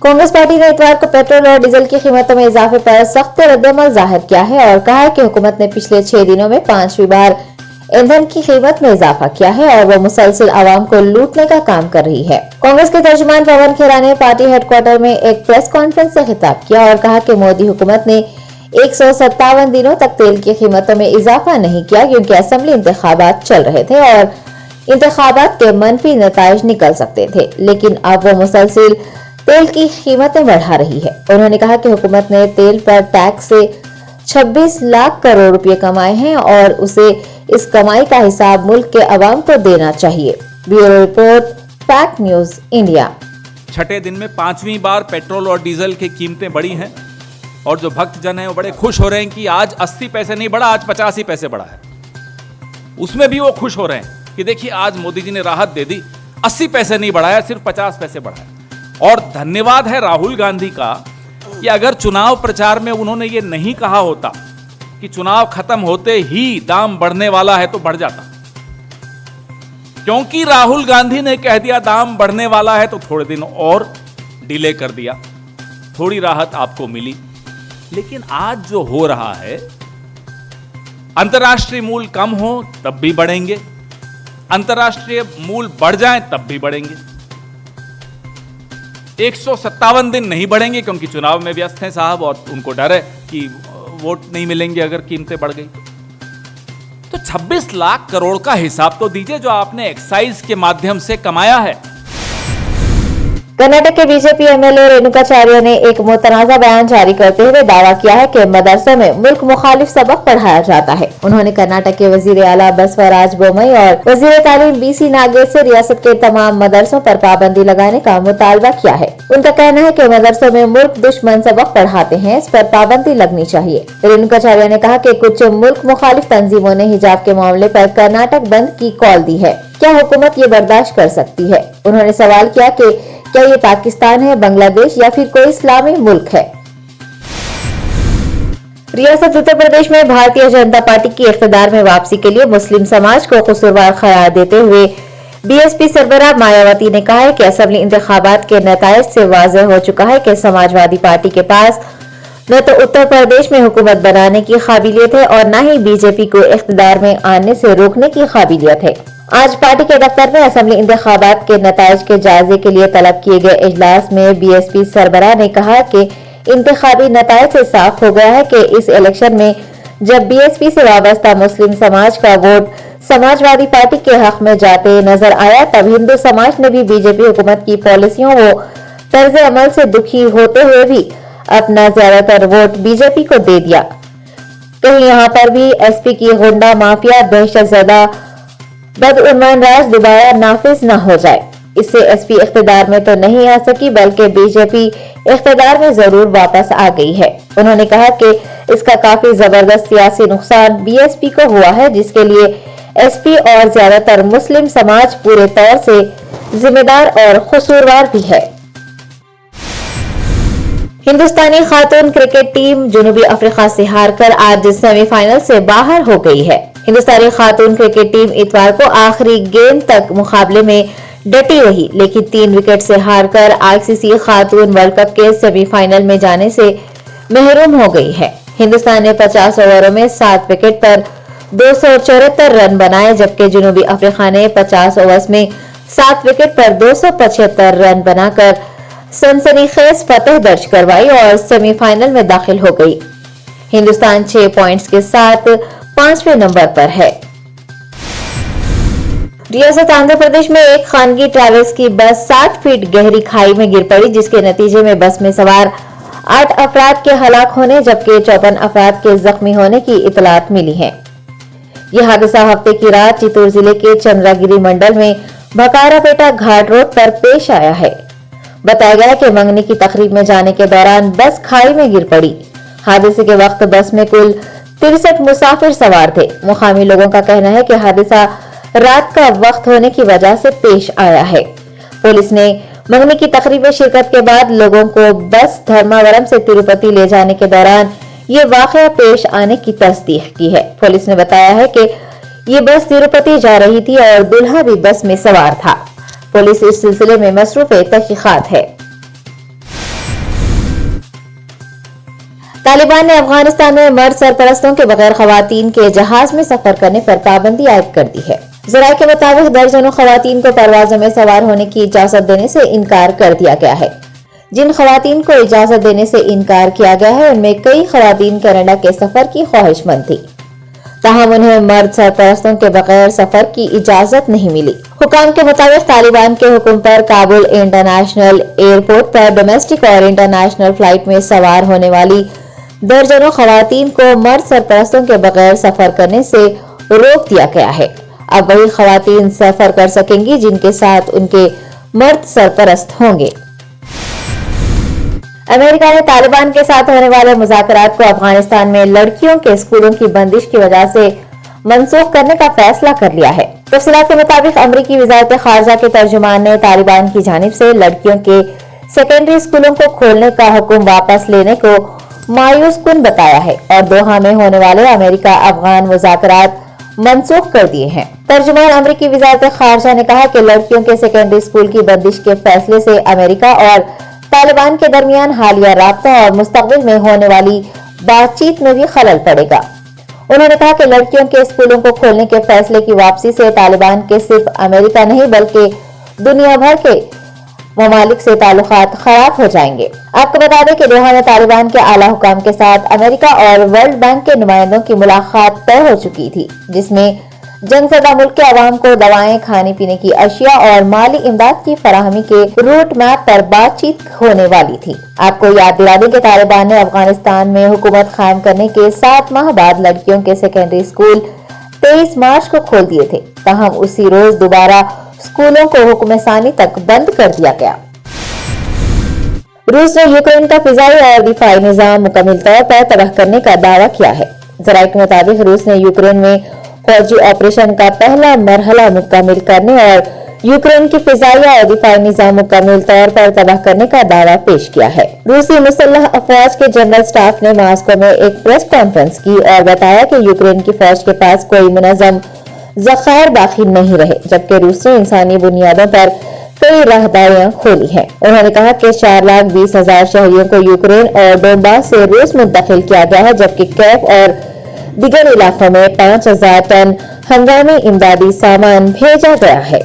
Congress party ने इतवार को पेट्रोल और डीजल की कीमतों में इजाफे पर सख्त रद्दअमल जाहिर किया है और कहा है कि हुकूमत ने पिछले 6 दिनों में 5वीं बार ईंधन की कीमत में इजाफा किया है और वो मुसलसल आवाम को लूटने का काम कर रही है। कांग्रेस के तर्जुमान पवन खेरा ने पार्टी हेडक्वार्टर में एक प्रेस कॉन्फ्रेंस से खिताब किया और कहा कि मोदी हुकूमत ने 157 दिनों तक तेल की कीमतों में इजाफा नहीं किया क्योंकि असेंबली इंतखाबात चल रहे थे और इंतखाबात के मनफी नताइज निकल सकते थे, लेकिन अब वो मुसलसल तेल की कीमतें बढ़ा रही है। उन्होंने कहा कि हुकूमत ने तेल पर टैक्स से 26 लाख करोड़ रुपए कमाए हैं और उसे इस कमाई का हिसाब मुल्क के अवाम को देना चाहिए। Bureau report, fact news India. छठे दिन में 5वीं बार पेट्रोल और डीजल की कीमतें बढ़ी हैं और जो भक्तजन हैं वो बड़े खुश हो रहे हैं कि आज 80 पैसे नहीं बढ़ा, आज 85 पैसे बढ़ा है। उसमें भी वो खुश हो रहे हैं कि देखिए आज मोदी जी ने राहत दे दी, 80 पैसे नहीं बढ़ाया, सिर्फ 50 पैसे बढ़ाया। और धन्यवाद है राहुल गांधी का कि अगर चुनाव प्रचार में उन्होंने ये नहीं कहा होता कि चुनाव खत्म होते ही दाम बढ़ने वाला है तो बढ़ जाता, क्योंकि राहुल गांधी ने कह दिया दाम बढ़ने वाला है तो थोड़े दिन और डिले कर दिया, थोड़ी राहत आपको मिली। लेकिन आज जो हो रहा है, अंतर्राष्ट्रीय मूल्य कम हो तब भी बढ़ेंगे, अंतर्राष्ट्रीय मूल्य बढ़ जाएं तब भी बढ़ेंगे। 157 दिन नहीं बढ़ेंगे क्योंकि चुनाव में व्यस्त हैं साहब और उनको डर है कि वोट नहीं मिलेंगे अगर कीमतें बढ़ गई तो 26 लाख करोड़ का हिसाब तो दीजिए जो आपने एक्साइज के माध्यम से कमाया है। कर्नाटक के बीजेपी एमएलए रेणुकाचार्य ने एक मुतनाज़ा बयान जारी करते हुए दावा किया है कि मदरसे में मुल्क मुखालिफ सबक पढ़ाया जाता है। उन्होंने कर्नाटक के वजीर आला बसवराज बोमई और वजीर तालीम बीसी नागेश से रियासत के तमाम मदरसों पर पाबंदी लगाने का मुतालबा किया है। उनका कहना है कि मदरसों में मुल्क दुश्मन सबक पढ़ाते हैं, इस पर पाबंदी लगनी चाहिए। रेणुकाचार्य ने कहा कि कुछ मुल्क मुखालिफ तंजीमों ने हिजाब के मामले पर कर्नाटक बंद की कॉल दी है, क्या हुकूमत ये बर्दाश्त कर सकती है? उन्होंने सवाल किया कि क्या ये पाकिस्तान है, बांग्लादेश या फिर कोई इस्लामी मुल्क है? रियासत उत्तर प्रदेश में भारतीय जनता पार्टी की इख्तिदार में वापसी के लिए मुस्लिम समाज को कसूरवार करार देते हुए बीएसपी सरबराह मायावती ने कहा है कि असेंबली इंतखाबात के नताइज से वाज़ेह हो चुका है कि समाजवादी पार्टी के पास न तो उत्तर प्रदेश में हुकूमत बनाने की काबिलियत है और न ही बीजेपी को इख्तिदार में आने से रोकने की काबिलियत है। आज पार्टी के दफ्तर में असेंबली इंतखाबात के नताइज के जायजे के लिए तलब किए गए इजलास में बीएसपी सरबराह ने कहा कि इंतखाबी नताइज से साफ हो गया है कि इस इलेक्शन में जब बीएसपी से वाबस्ता मुस्लिम समाज का वोट समाजवादी पार्टी के हक में जाते नजर आया, तब हिंदू समाज ने भी बीजेपी हुकूमत की पॉलिसियों व तर्ज अमल से दुखी होते हुए भी अपना ज्यादातर वोट बीजेपी को दे दिया। कहीं यहाँ पर भी एसपी की गुंडा माफिया दहशतजदा बदउनवान राज दोबारा नाफिज न हो जाए। इससे एसपी इख्तिदार में तो नहीं आ सकी बल्कि बीजेपी इख्तिदार में जरूर वापस आ गई है। उन्होंने कहा कि इसका काफी जबरदस्त सियासी नुकसान बीएसपी को हुआ है, जिसके लिए एसपी और ज्यादातर मुस्लिम समाज पूरे तौर से जिम्मेदार और कसूरवार भी है। हिंदुस्तानी खातून क्रिकेट टीम जनूबी अफ्रीका से हारकर आज सेमीफाइनल से बाहर हो गई है। हिंदुस्तानी खातून क्रिकेट टीम इतवार को आखिरी गेंद तक मुकाबले में डटी रही, लेकिन 3 विकेट से हारकर आईसीसी खातून वर्ल्ड कप के सेमीफाइनल में जाने से महरूम हो गई है। हिंदुस्तान ने 50 ओवरों में 7 विकेट पर 274 रन बनाए, जबकि जनूबी अफ्रीका ने 50 ओवर्स में 7 विकेट पर 275 रन बनाकर सनसनीखेज फतह दर्ज करवाई और सेमीफाइनल में दाखिल हो गई। हिंदुस्तान 6 पॉइंट्स के साथ 5वें नंबर पर है। रियासत आंध्र प्रदेश में एक खानगी ट्रैवल्स की बस 7 फीट गहरी खाई में गिर पड़ी, जिसके नतीजे में बस में सवार 8 अफराद के हलाक होने जबकि 54 अफराद के जख्मी होने की इतलात मिली है। यह हादसा हफ्ते की रात चित्तूर जिले के चंद्रागिरी मंडल में भकारापेटा घाट रोड पर पेश आया है। बताया गया कि मंगनी की तकरीब में जाने के दौरान बस खाई में गिर पड़ी। हादसे के वक्त बस में कुल 63 मुसाफिर सवार थे। मुकामी लोगों का कहना है कि हादसा रात का वक्त होने की वजह से पेश आया है। पुलिस ने मंगनी की तकरीब में शिरकत के बाद लोगों को बस धर्मावरम से तिरुपति ले जाने के दौरान ये वाकया पेश आने की तस्दीक की है। पुलिस ने बताया है कि ये बस तिरुपति जा रही थी और दुल्हा भी बस में सवार था। पुलिस इस सिलसिले में मसरूफ तहकीकात है। तालिबान ने अफगानिस्तान में मर्द सरपरस्तों के बगैर खवातीन के जहाज में सफर करने पर पाबंदी आयद कर दी है। जराये के मुताबिक दर्जनों खवातीन को परवाजों में सवार होने की इजाजत देने से इनकार कर दिया गया है। जिन खवातीन को इजाजत देने से इनकार किया गया है उनमें कई खवातीन कनाडा के सफर की ख्वाहिशमंद थी, ताहम उन्हें मर्द सरपरस्तों के बगैर सफर की इजाजत नहीं मिली। हुकाम के मुताबिक तालिबान के हुक्म पर काबुल इंटरनेशनल एयरपोर्ट पर डोमेस्टिक और इंटरनेशनल फ्लाइट में सवार होने वाली दर्जनों खवातीन को मर्द सरपरस्तों के बगैर सफर करने से रोक दिया गया है। अब वही खवातीन सफर कर सकेंगी जिनके साथ उनके मर्द सरपरस्त होंगे। अमेरिका ने तालिबान के साथ होने वाले मुज़ाकरात को अफगानिस्तान में लड़कियों के स्कूलों की बंदिश की वजह से मनसूख करने का फैसला कर लिया है। तफसीलात के मुताबिक अमरीकी वज़ारत ख़ारजा के तर्जुमान ने तालिबान की जानिब से लड़कियों के सेकेंडरी स्कूलों को खोलने का हुक्म वापस लेने को मायूस कुन बताया है और दोहा में होने वाले अमेरिका अफगान मुज़ाकरात मनसूख कर दिए हैं। तर्जुमान अमरीकी वज़ारत ख़ारजा ने कहा कि लड़कियों के सेकेंडरी स्कूल की बंदिश के फैसले से अमेरिका और तालिबान के दरमियान हालिया राब्ता और मुस्तक़बिल में होने वाली बातचीत में भी खलल पड़ेगा। उन्होंने कहा कि लड़कियों के स्कूलों को खोलने के फैसले की वापसी से तालिबान के सिर्फ अमेरिका नहीं बल्कि दुनिया भर के ममालिक से ताल्लुकात खराब हो जाएंगे। आपको बता दें कि दोहा में तालिबान के आला हुकाम के साथ अमेरिका और वर्ल्ड बैंक के नुमाइंदों की मुलाकात तय हो चुकी थी, जिसमें जंगज़दा मुल्क के अवाम को दवाएं, खाने पीने की अशिया और माली इमदाद की फराहमी के रूट मैप पर बातचीत होने वाली थी। आपको याद दिला दें कि तालिबान ने अफगानिस्तान में हुकूमत कायम करने के 7 माह बाद लड़कियों के सेकेंडरी स्कूल 23 मार्च को खोल दिए थे, ताहम उसी रोज दोबारा स्कूलों को हुक्म सानी तक बंद कर दिया गया। रूस ने यूक्रेन का फिजाई और दिफाई निजाम मुकम्मल तौर पर तबाह करने का दावा किया है। जराये के मुताबिक रूस ने यूक्रेन में फौजी ऑपरेशन का पहला मरहला मुकम्मल करने और यूक्रेन की फिजाइया और दिफाई निजाम मुकम्मल तौर पर तबाह करने का दावा पेश किया है। रूसी मुसल्लह अफवाज के जनरल स्टाफ ने मॉस्को में एक प्रेस कॉन्फ्रेंस की और बताया कि यूक्रेन की फौज के पास कोई मुनज़्ज़म ज़खायर बाकी नहीं रहे, जबकि रूस ने इंसानी बुनियादों पर कई राहदारियां खोली हैं। उन्होंने कहा कि 4,20,000 शहरियों को यूक्रेन और डोनबास से रूस मुंतकिल किया गया है, जबकि कैफ और दीगर इलाकों में 5,000 टन हंगामी इमदादी सामान भेजा गया है।